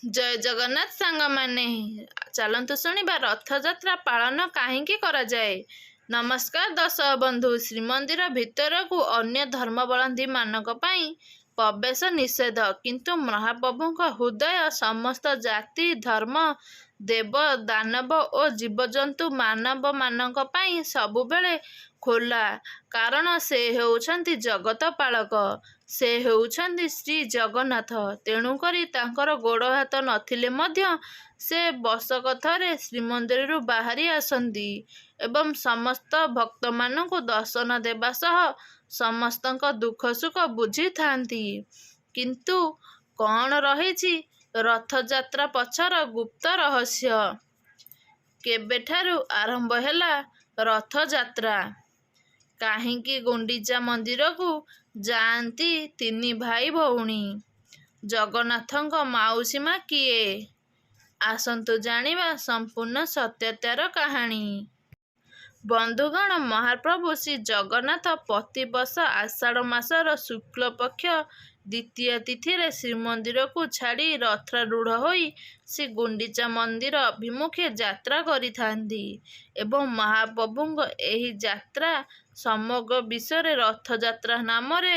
ଜୟ ଜଗନ୍ନାଥ ସାଙ୍ଗମାନେ, ଚାଲନ୍ତୁ ଶୁଣିବା ରଥଯାତ୍ରା ପାଳନ କାହିଁକି କରାଯାଏ। ନମସ୍କାର ଦର୍ଶକ ବନ୍ଧୁ। ଶ୍ରୀମନ୍ଦିର ଭିତରକୁ ଅନ୍ୟ ଧର୍ମାବଲମ୍ବୀ ମାନଙ୍କ ପାଇଁ ପ୍ରବେଶ ନିଷେଧ, କିନ୍ତୁ ମହାପ୍ରଭୁଙ୍କ ହୃଦୟ ସମସ୍ତ ଜାତି ଧର୍ମ ଦେବ ଦାନବ ଓ ଜୀବଜନ୍ତୁ ମାନବ ମାନଙ୍କ ପାଇଁ ସବୁବେଳେ ଖୋଲା, କାରଣ ସେ ହେଉଛନ୍ତି ଜଗତ ପାଳକ। ସେ ହେଉଛନ୍ତି ଶ୍ରୀ ଜଗନ୍ନାଥ। ତେଣୁକରି ତାଙ୍କର ଗୋଡ଼ ହାତ ନଥିଲେ ମଧ୍ୟ ସେ ବର୍ଷକଥରେ ଶ୍ରୀମନ୍ଦିରରୁ ବାହାରି ଆସନ୍ତି ଏବଂ ସମସ୍ତ ଭକ୍ତମାନଙ୍କୁ ଦର୍ଶନ ଦେବା ସହ ସମସ୍ତଙ୍କ ଦୁଃଖ ସୁଖ ବୁଝିଥାନ୍ତି। କିନ୍ତୁ କ'ଣ ରହିଛି ରଥଯାତ୍ରା ପଛର ଗୁପ୍ତ ରହସ୍ୟ? କେବେଠାରୁ ଆରମ୍ଭ ହେଲା ରଥଯାତ୍ରା? କାହିଁକି ଗୁଣ୍ଡିଚା ମନ୍ଦିରକୁ ଯାଆନ୍ତି ତିନି ଭାଇ ଭଉଣୀ? ଜଗନ୍ନାଥଙ୍କ ମାଉସୀ ମା କିଏ? ଆସନ୍ତୁ ଜାଣିବା ସମ୍ପୂର୍ଣ୍ଣ ସତ୍ୟତାର କାହାଣୀ। ବନ୍ଧୁଗଣ, ମହାପ୍ରଭୁ ଶ୍ରୀ ଜଗନ୍ନାଥ ପ୍ରତିବର୍ଷ ଆଷାଢ଼ ମାସର ଶୁକ୍ଳପକ୍ଷ ଦ୍ୱିତୀୟା ତିଥିରେ ଶ୍ରୀମନ୍ଦିରକୁ ଛାଡ଼ି ରଥାରୂଢ଼ ହୋଇ ଶ୍ରୀ ଗୁଣ୍ଡିଚା ମନ୍ଦିର ଅଭିମୁଖେ ଯାତ୍ରା କରିଥାନ୍ତି ଏବଂ ମହାପ୍ରଭୁଙ୍କ ଏହି ଯାତ୍ରା ସମଗ୍ର ବିଶ୍ୱରେ ରଥଯାତ୍ରା ନାମରେ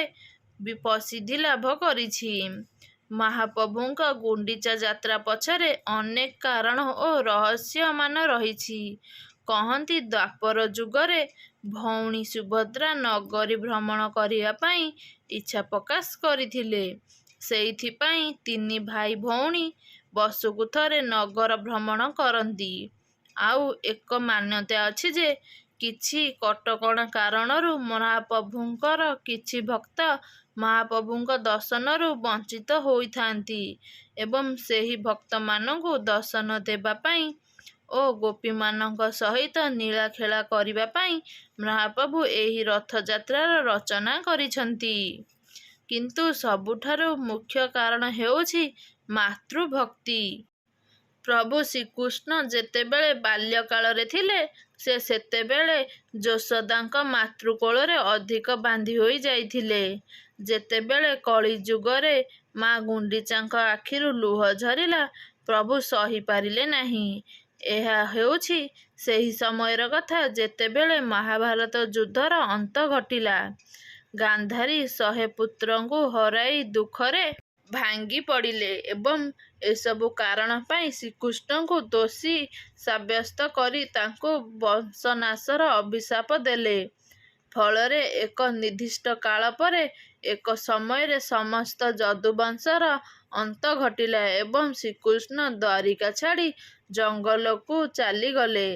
ପ୍ରସିଦ୍ଧି ଲାଭ କରିଛି। ମହାପ୍ରଭୁଙ୍କ ଗୁଣ୍ଡିଚା ଯାତ୍ରା ପଛରେ ଅନେକ କାରଣ ଓ ରହସ୍ୟମାନ ରହିଛି। କହନ୍ତି ଦ୍ୱାପର ଯୁଗରେ ଭଉଣୀ ସୁଭଦ୍ରା ନଗରୀ ଭ୍ରମଣ କରିବା ପାଇଁ ଇଚ୍ଛା ପ୍ରକାଶ କରିଥିଲେ। ସେଇଥିପାଇଁ ତିନି ଭାଇ ଭଉଣୀ ବର୍ଷକୁ ଥରେ ନଗର ଭ୍ରମଣ କରନ୍ତି। ଆଉ ଏକ ମାନ୍ୟତା ଅଛି ଯେ କିଛି କଟକଣା କାରଣରୁ ମହାପ୍ରଭୁଙ୍କର କିଛି ଭକ୍ତ ମହାପ୍ରଭୁଙ୍କ ଦର୍ଶନରୁ ବଞ୍ଚିତ ହୋଇଥାନ୍ତି ଏବଂ ସେହି ଭକ୍ତମାନଙ୍କୁ ଦର୍ଶନ ଦେବା ପାଇଁ ଓ ଗୋପୀମାନଙ୍କ ସହିତ ନୀଳାଖେଳା କରିବା ପାଇଁ ମହାପ୍ରଭୁ ଏହି ରଥଯାତ୍ରାର ରଚନା କରିଛନ୍ତି। କିନ୍ତୁ ସବୁଠାରୁ ମୁଖ୍ୟ କାରଣ ହେଉଛି ମାତୃଭକ୍ତି। ପ୍ରଭୁ ଶ୍ରୀକୃଷ୍ଣ ଯେତେବେଳେ ବାଲ୍ୟକାଳରେ ଥିଲେ, ସେ ସେତେବେଳେ ଯଶୋଦାଙ୍କ ମାତୃକୋଳରେ ଅଧିକ ବାନ୍ଧି ହୋଇ ଯାଇଥିଲେ। ଯେତେବେଳେ କଳିଯୁଗରେ ମା ଗୁଣ୍ଡିଚାଙ୍କ ଆଖିରୁ ଲୁହ ଝରିଲା, ପ୍ରଭୁ ସହିପାରିଲେ ନାହିଁ। ଏହା ହେଉଛି ସେହି ସମୟର କଥା ଯେତେବେଳେ ମହାଭାରତ ଯୁଦ୍ଧର ଅନ୍ତ ଘଟିଲା। ଗାନ୍ଧାରୀ 100 ପୁତ୍ରଙ୍କୁ ହରାଇ ଦୁଃଖରେ ଭାଙ୍ଗି ପଡ଼ିଲେ ଏବଂ ଏସବୁ କାରଣ ପାଇଁ ଶ୍ରୀକୃଷ୍ଣଙ୍କୁ ଦୋଷୀ ସାବ୍ୟସ୍ତ କରି ତାଙ୍କୁ ବଂଶନାଶର ଅଭିଶାପ ଦେଲେ। ଫଳରେ ଏକ ନିର୍ଦ୍ଦିଷ୍ଟ କାଳ ପରେ ଏକ ସମୟରେ ସମସ୍ତ ଯଦୁବଂଶର ଅନ୍ତ ଘଟିଲା ଏବଂ ଶ୍ରୀକୃଷ୍ଣ ଦ୍ୱାରିକା ଛାଡ଼ି ଜଙ୍ଗଲକୁ ଚାଲିଗଲେ।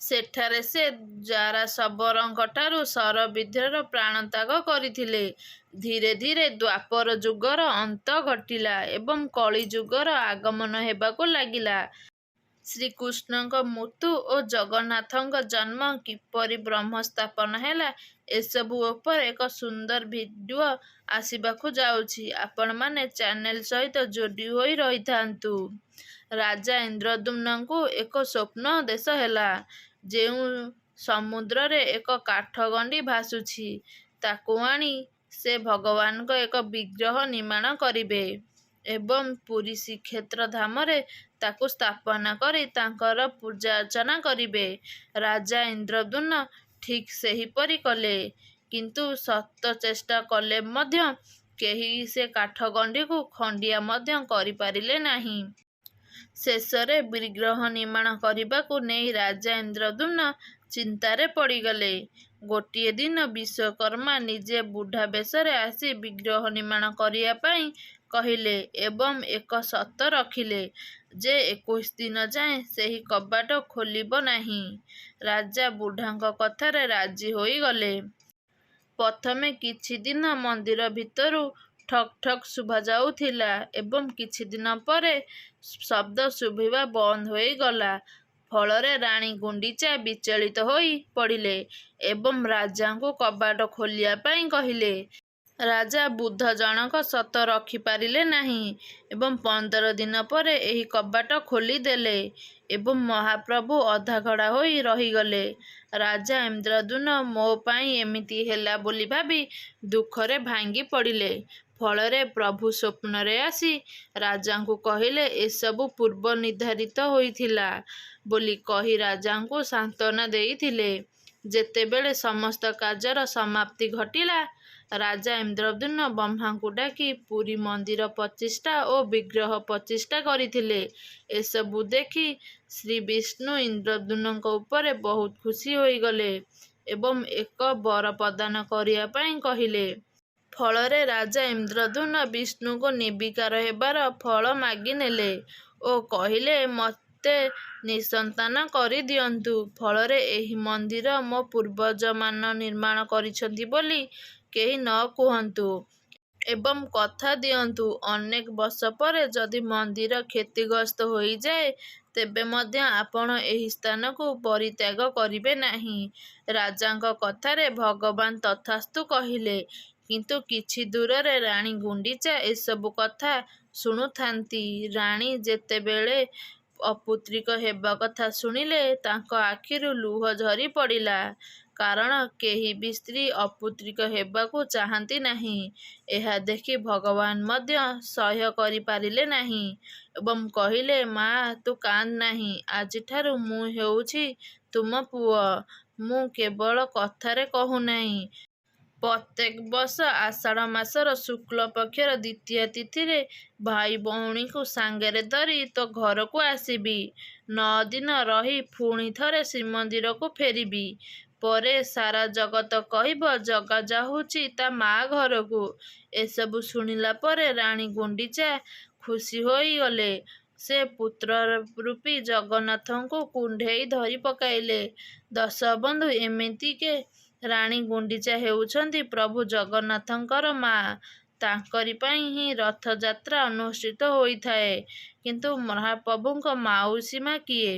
ସେଠାରେ ସେ ଜାରାଶବରଙ୍କଠାରୁ ଶରବିଦ୍ଧରେ ପ୍ରାଣତ୍ୟାଗ କରିଥିଲେ। ଧୀରେ ଧୀରେ ଦ୍ୱାପର ଯୁଗର ଅନ୍ତ ଘଟିଲା ଏବଂ କଳିଯୁଗର ଆଗମନ ହେବାକୁ ଲାଗିଲା। ଶ୍ରୀକୃଷ୍ଣଙ୍କ ମୃତ୍ୟୁ ଓ ଜଗନ୍ନାଥଙ୍କ ଜନ୍ମ, କିପରି ବ୍ରହ୍ମ ସ୍ଥାପନ ହେଲା, ଏସବୁ ଉପରେ ଏକ ସୁନ୍ଦର ଭିଡ଼ିଓ ଆସିବାକୁ ଯାଉଛି। ଆପଣମାନେ ଚ୍ୟାନେଲ ସହିତ ଯୋଡ଼ି ହୋଇ ରହିଥାନ୍ତୁ। ରାଜା ଇନ୍ଦ୍ରଦ୍ୟୁମ୍ନଙ୍କୁ ଏକ ସ୍ୱପ୍ନ ଦେଶ ହେଲା। ଯେଉଁ ସମୁଦ୍ରରେ ଏକ କାଠଗଣ୍ଡି ଭାସୁଛି, ତାକୁ ଆଣି ସେ ଭଗବାନଙ୍କ ଏକ ବିଗ୍ରହ ନିର୍ମାଣ କରିବେ ଏବଂ ପୁରୀ ଶ୍ରୀକ୍ଷେତ୍ର ଧାମରେ ତାକୁ ସ୍ଥାପନା କରି ତାଙ୍କର ପୂଜାର୍ଚ୍ଚନା କରିବେ। ରାଜା ଇନ୍ଦ୍ରଦ୍ୟୁମ୍ନ ଠିକ୍ ସେହିପରି କଲେ, କିନ୍ତୁ ଶତ ଚେଷ୍ଟା କଲେ ମଧ୍ୟ କେହି ସେ କାଠଗଣ୍ଡିକୁ ଖଣ୍ଡିଆ ମଧ୍ୟ କରିପାରିଲେ ନାହିଁ। ଶେଷରେ ବିଗ୍ରହ ନିର୍ମାଣ କରିବାକୁ ନେଇ ରାଜା ଇନ୍ଦ୍ରଦ୍ୟୁମ୍ନ ଚିନ୍ତାରେ ପଡ଼ିଗଲେ। ଗୋଟିଏ ଦିନ ବିଶ୍ୱକର୍ମା ନିଜେ ବୁଢ଼ା ବେଶରେ ଆସି ବିଗ୍ରହ ନିର୍ମାଣ କରିବା ପାଇଁ କହିଲେ ଏବଂ ଏକ ସର୍ତ୍ତ ରଖିଲେ ଯେ 21 ଦିନ ଯାଏଁ ସେହି କବାଟ ଖୋଲିବ ନାହିଁ। ରାଜା ବୁଢ଼ାଙ୍କ କଥାରେ ରାଜି ହୋଇଗଲେ। ପ୍ରଥମେ କିଛି ଦିନ ମନ୍ଦିର ଭିତରୁ ଠକ୍ ଠକ୍ ଶୁଭାଯାଉଥିଲା ଏବଂ କିଛି ଦିନ ପରେ ଶବ୍ଦ ଶୁଭିବା ବନ୍ଦ ହୋଇଗଲା। ଫଳରେ ରାଣୀ ଗୁଣ୍ଡିଚା ବିଚଳିତ ହୋଇ ପଡ଼ିଲେ ଏବଂ ରାଜାଙ୍କୁ କବାଟ ଖୋଲିବା ପାଇଁ କହିଲେ। ରାଜା ବୃଦ୍ଧ ଜଣକ ସର୍ତ୍ତ ରଖିପାରିଲେ ନାହିଁ ଏବଂ 15 ଦିନ ପରେ ଏହି କବାଟ ଖୋଲିଦେଲେ ଏବଂ ମହାପ୍ରଭୁ ଅଧାଗଢ଼ା ହୋଇ ରହିଗଲେ। ରାଜା ଇନ୍ଦ୍ରଦ୍ୟୁମ୍ନ ମୋ ପାଇଁ ଏମିତି ହେଲା ବୋଲି ଭାବି ଦୁଃଖରେ ଭାଙ୍ଗି ପଡ଼ିଲେ। ଫଳରେ ପ୍ରଭୁ ସ୍ୱପ୍ନରେ ଆସି ରାଜାଙ୍କୁ କହିଲେ ଏସବୁ ପୂର୍ବ ନିର୍ଦ୍ଧାରିତ ହୋଇଥିଲା ବୋଲି କହି ରାଜାଙ୍କୁ ସାନ୍ତ୍ୱନା ଦେଇଥିଲେ। ଯେତେବେଳେ ସମସ୍ତ କାର୍ଯ୍ୟର ସମାପ୍ତି ଘଟିଲା, ରାଜା ଇନ୍ଦ୍ରଦ୍ୟୁମ୍ନ ବ୍ରହ୍ମାଙ୍କୁ ଡାକି ପୁରୀ ମନ୍ଦିର ପ୍ରତିଷ୍ଠା ଓ ବିଗ୍ରହ ପ୍ରତିଷ୍ଠା କରିଥିଲେ। ଏସବୁ ଦେଖି ଶ୍ରୀବିଷ୍ଣୁ ଇନ୍ଦ୍ରଦ୍ୟୁମ୍ନଙ୍କ ଉପରେ ବହୁତ ଖୁସି ହୋଇଗଲେ ଏବଂ ଏକ ବର ପ୍ରଦାନ କରିବା ପାଇଁ କହିଲେ। ଫଳରେ ରାଜା ଇନ୍ଦ୍ରଦ୍ୟୁମ୍ନ ବିଷ୍ଣୁଙ୍କୁ ନିର୍ବିକାର ହେବାର ଫଳ ମାଗିନେଲେ ଓ କହିଲେ ମୋତେ ନିଃସନ୍ତାନ କରିଦିଅନ୍ତୁ। ଫଳରେ ଏହି ମନ୍ଦିର ମୋ ପୂର୍ବଜମାନ ନିର୍ମାଣ କରିଛନ୍ତି ବୋଲି କେହି ନ କୁହନ୍ତୁ ଏବଂ କଥା ଦିଅନ୍ତୁ ଅନେକ ବର୍ଷ ପରେ ଯଦି ମନ୍ଦିର କ୍ଷତିଗ୍ରସ୍ତ ହୋଇଯାଏ ତେବେ ମଧ୍ୟ ଆପଣ ଏହି ସ୍ଥାନକୁ ପରିତ୍ୟାଗ କରିବେ ନାହିଁ। ରାଜାଙ୍କ କଥାରେ ଭଗବାନ ତଥାସ୍ତୁ କହିଲେ। କିନ୍ତୁ କିଛି ଦୂରରେ ରାଣୀ ଗୁଣ୍ଡିଚା ଏସବୁ କଥା ଶୁଣୁଥାନ୍ତି। ରାଣୀ ଯେତେବେଳେ ଅପୁତ୍ରିକ ହେବା କଥା ଶୁଣିଲେ ତାଙ୍କ ଆଖିରୁ ଲୁହ ଝରି ପଡ଼ିଲା। କାରଣ କେହି ବି ସ୍ତ୍ରୀ ଅପୁତ୍ରିକ ହେବାକୁ ଚାହାନ୍ତି ନାହିଁ। ଏହା ଦେଖି ଭଗବାନ ମଧ୍ୟ ସହ୍ୟ କରିପାରିଲେ ନାହିଁ ଏବଂ କହିଲେ ମା ତୁ କାନ୍ଦ ନାହିଁ। ଆଜିଠାରୁ ମୁଁ ହେଉଛି ତୁମ ପୁଅ। ମୁଁ କେବଳ କଥାରେ କହୁନାହିଁ। ପ୍ରତ୍ୟେକ ବର୍ଷ ଆଷାଢ଼ ମାସର ଶୁକ୍ଳ ପକ୍ଷର ଦ୍ୱିତୀୟା ତିଥିରେ ଭାଇ ଭଉଣୀଙ୍କୁ ସାଙ୍ଗରେ ଧରି ତୋ ଘରକୁ ଆସିବି। 9 ଦିନ ରହି ପୁଣି ଥରେ ଶ୍ରୀମନ୍ଦିରକୁ ଫେରିବି। ପରେ ସାରା ଜଗତ କହିବ ଜଗା ଯାଉଛି ତା ମା ଘରକୁ। ଏସବୁ ଶୁଣିଲା ପରେ ରାଣୀ ଗୁଣ୍ଡିଚା ଖୁସି ହୋଇଗଲେ। ସେ ପୁତ୍ର ରୂପୀ ଜଗନ୍ନାଥଙ୍କୁ କୁଣ୍ଢେଇ ଧରି ପକାଇଲେ। ଦଶବନ୍ଧୁ ଏମିତିକେ ରାଣୀ ଗୁଣ୍ଡିଚା ହେଉଛନ୍ତି ପ୍ରଭୁ ଜଗନ୍ନାଥଙ୍କର ମା। ତାଙ୍କରି ପାଇଁ ହିଁ ରଥଯାତ୍ରା ଅନୁଷ୍ଠିତ ହୋଇଥାଏ। କିନ୍ତୁ ମହାପ୍ରଭୁଙ୍କ ମାଉସୀ ମା କିଏ?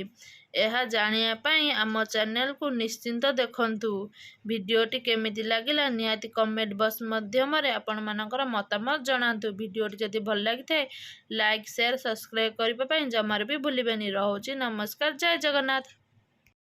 ଏହା ଜାଣିବା ପାଇଁ ଆମ ଚ୍ୟାନେଲକୁ ନିଶ୍ଚିନ୍ତ ଦେଖନ୍ତୁ। ଭିଡ଼ିଓଟି କେମିତି ଲାଗିଲା ନିହାତି କମେଣ୍ଟ ବକ୍ସ ମାଧ୍ୟମରେ ଆପଣମାନଙ୍କର ମତାମତ ଜଣାନ୍ତୁ। ଭିଡ଼ିଓଟି ଯଦି ଭଲ ଲାଗିଥାଏ ଲାଇକ୍ ସେୟାର ସବସ୍କ୍ରାଇବ କରିବା ପାଇଁ ଜମାରୁ ବି ଭୁଲିବେନି। ରହୁଛି ନମସ୍କାର। ଜୟ ଜଗନ୍ନାଥ।